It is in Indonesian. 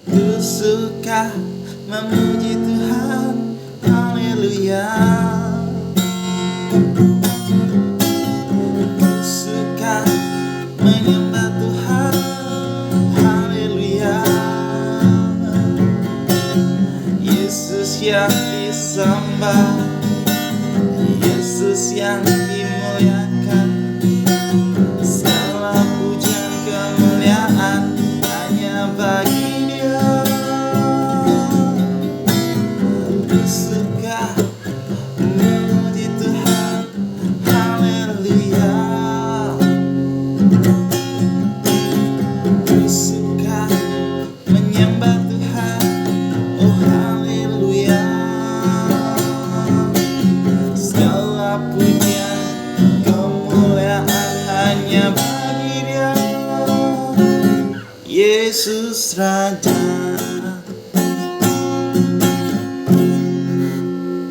Ku suka memuji Tuhan, haleluya. Ku suka menyembah Tuhan, haleluya. Yesus yang disembah, Yesus yang dimuliakan, segala pujian kemuliaan hanya bagi Dia. Ku suka memuji Tuhan, haleluya. Ku suka menyembah Tuhan, oh haleluya. Segala pujian kemuliaan hanya bagi Dia, Yesus Raja.